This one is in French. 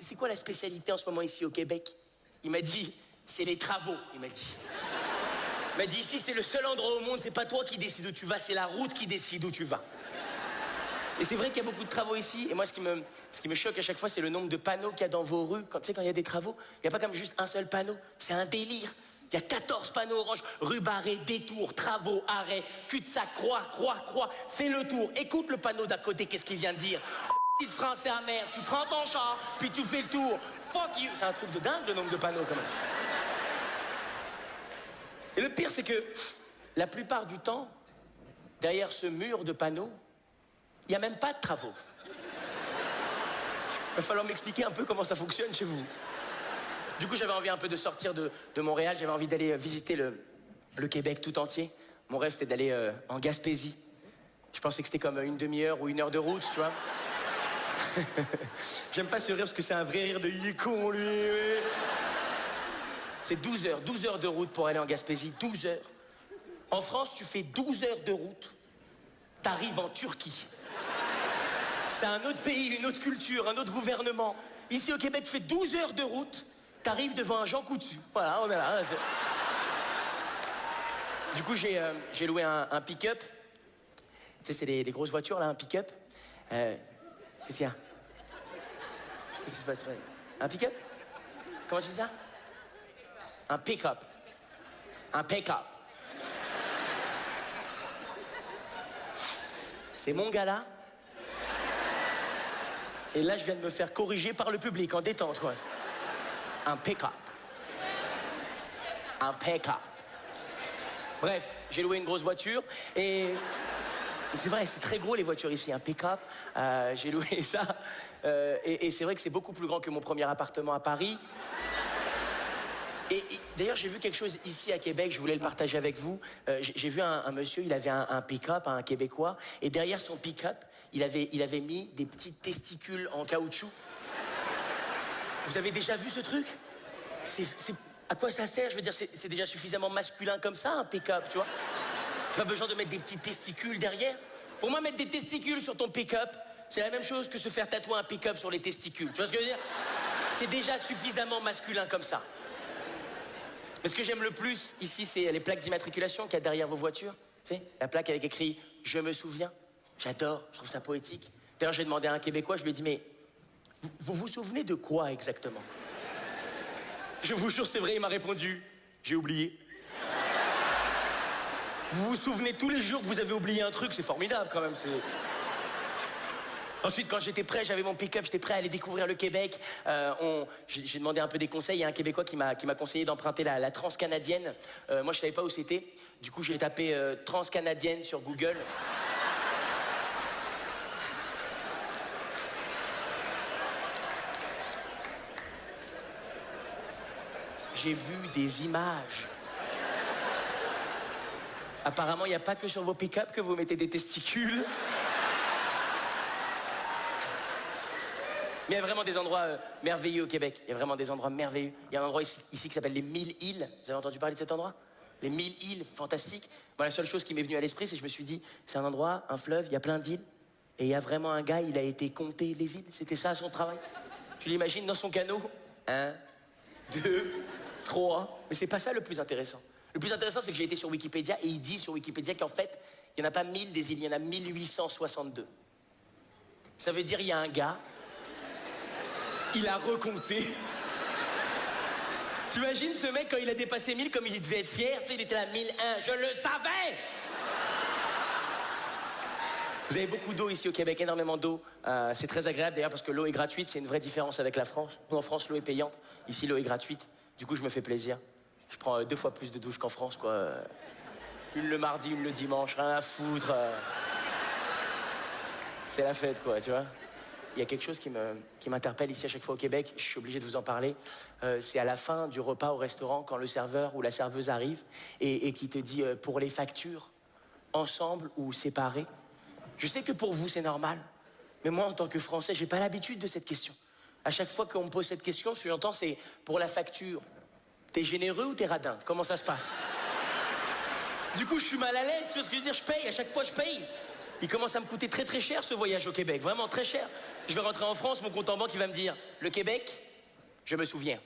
c'est quoi la spécialité en ce moment ici au Québec? Il m'a dit, c'est les travaux, il m'a dit. Il m'a dit, ici, c'est le seul endroit au monde, c'est pas toi qui décide où tu vas, c'est la route qui décide où tu vas. Et c'est vrai qu'il y a beaucoup de travaux ici, et moi, ce qui me choque à chaque fois, c'est le nombre de panneaux qu'il y a dans vos rues. Tu sais, quand il y a des travaux, il n'y a pas comme juste un seul panneau, c'est un délire. Il y a 14 panneaux orange, rue barrée, détour, travaux, arrêt, cul-de-sac, croix, fais le tour, écoute le panneau d'à côté, qu'est-ce qu'il vient de dire? Petite français amer, tu prends ton char, puis tu fais le tour, fuck you. C'est un truc de dingue, le nombre de panneaux, quand même. Et le pire, c'est que la plupart du temps, derrière ce mur de panneaux, il n'y a même pas de travaux. Il va falloir m'expliquer un peu comment ça fonctionne chez vous. Du coup, j'avais envie un peu de sortir de Montréal, j'avais envie d'aller visiter le Québec tout entier. Mon rêve, c'était d'aller en Gaspésie. Je pensais que c'était comme une demi-heure ou une heure de route, tu vois. J'aime pas ce rire parce que c'est un vrai rire de « il est con, lui, oui. » C'est 12 heures de route pour aller en Gaspésie, 12 heures. En France, tu fais 12 heures de route, t'arrives en Turquie. C'est un autre pays, une autre culture, un autre gouvernement. Ici, au Québec, tu fais 12 heures de route, t'arrives devant un Jean Coutu. Voilà, on est là. Du coup, j'ai loué un pick-up. Tu sais, c'est des grosses voitures, là, un pick-up. Qu'est-ce qu'il y a? Qu'est-ce qui se passe? Un pick-up? Comment tu dis ça? Un pick-up. Un pick-up. C'est mon gars là. Et là, je viens de me faire corriger par le public en détente, quoi. Un pick-up. Un pick-up. Bref, j'ai loué une grosse voiture et... C'est vrai, c'est très gros les voitures ici, un pick-up. J'ai loué ça. Et c'est vrai que c'est beaucoup plus grand que mon premier appartement à Paris. Et d'ailleurs, j'ai vu quelque chose ici à Québec, je voulais le partager avec vous. J'ai vu un monsieur, il avait un pick-up, un Québécois, et derrière son pick-up, il avait mis des petits testicules en caoutchouc. Vous avez déjà vu ce truc? À quoi ça sert? Je veux dire, c'est déjà suffisamment masculin comme ça, un pick-up, tu vois? Pas besoin de mettre des petits testicules derrière. Pour moi, mettre des testicules sur ton pick-up, c'est la même chose que se faire tatouer un pick-up sur les testicules. Tu vois ce que je veux dire? C'est déjà suffisamment masculin comme ça. Mais ce que j'aime le plus ici, c'est les plaques d'immatriculation qu'il y a derrière vos voitures. Tu sais, la plaque avec écrit « Je me souviens ». J'adore, je trouve ça poétique. D'ailleurs, j'ai demandé à un Québécois, je lui ai dit « Mais vous vous souvenez de quoi exactement ?» Je vous jure, c'est vrai, il m'a répondu « J'ai oublié ». Vous vous souvenez tous les jours que vous avez oublié un truc, c'est formidable quand même. Ensuite, quand j'étais prêt, j'avais mon pick-up, j'étais prêt à aller découvrir le Québec. J'ai demandé un peu des conseils. Il y a un Québécois qui m'a conseillé d'emprunter la transcanadienne. Moi, je savais pas où c'était. Du coup, j'ai tapé transcanadienne sur Google. J'ai vu des images. Apparemment, il n'y a pas que sur vos pick-up que vous mettez des testicules. Mais il y a vraiment des endroits merveilleux au Québec. Il y a vraiment des endroits merveilleux. Il y a un endroit ici qui s'appelle les 1000 îles. Vous avez entendu parler de cet endroit? Les 1000 îles, fantastique. Bon, la seule chose qui m'est venue à l'esprit, c'est que je me suis dit, c'est un endroit, un fleuve, il y a plein d'îles. Et il y a vraiment un gars, il a été compter les îles. C'était ça son travail. Tu l'imagines dans son canot? 1, 2, 3. Mais c'est pas ça le plus intéressant. Le plus intéressant, c'est que j'ai été sur Wikipédia et ils disent sur Wikipédia qu'en fait, il n'y en a pas 1000 des îles, il y en a 1862. Ça veut dire il y a un gars, il a recompté. Tu imagines ce mec, quand il a dépassé 1000, comme il devait être fier, tu sais, il était à 1001, je le savais! Vous avez beaucoup d'eau ici au Québec, énormément d'eau. C'est très agréable d'ailleurs parce que l'eau est gratuite, c'est une vraie différence avec la France. Nous en France, l'eau est payante, ici l'eau est gratuite. Du coup, je me fais plaisir. Je prends 2 fois plus de douches qu'en France, quoi. Une le mardi, une le dimanche, rien à foutre. C'est la fête, quoi, tu vois. Il y a quelque chose qui m'interpelle ici à chaque fois au Québec, je suis obligé de vous en parler. C'est à la fin du repas au restaurant, quand le serveur ou la serveuse arrive et qui te dit pour les factures, ensemble ou séparés. Je sais que pour vous, c'est normal. Mais moi, en tant que Français, j'ai pas l'habitude de cette question. À chaque fois qu'on me pose cette question, ce que j'entends, c'est pour la facture. T'es généreux ou t'es radin? Comment ça se passe? Du coup, je suis mal à l'aise, tu vois ce que je veux dire? Je paye, à chaque fois je paye. Il commence à me coûter très très cher ce voyage au Québec, vraiment très cher. Je vais rentrer en France, mon compte en banque, il va me dire, le Québec, je me souviens.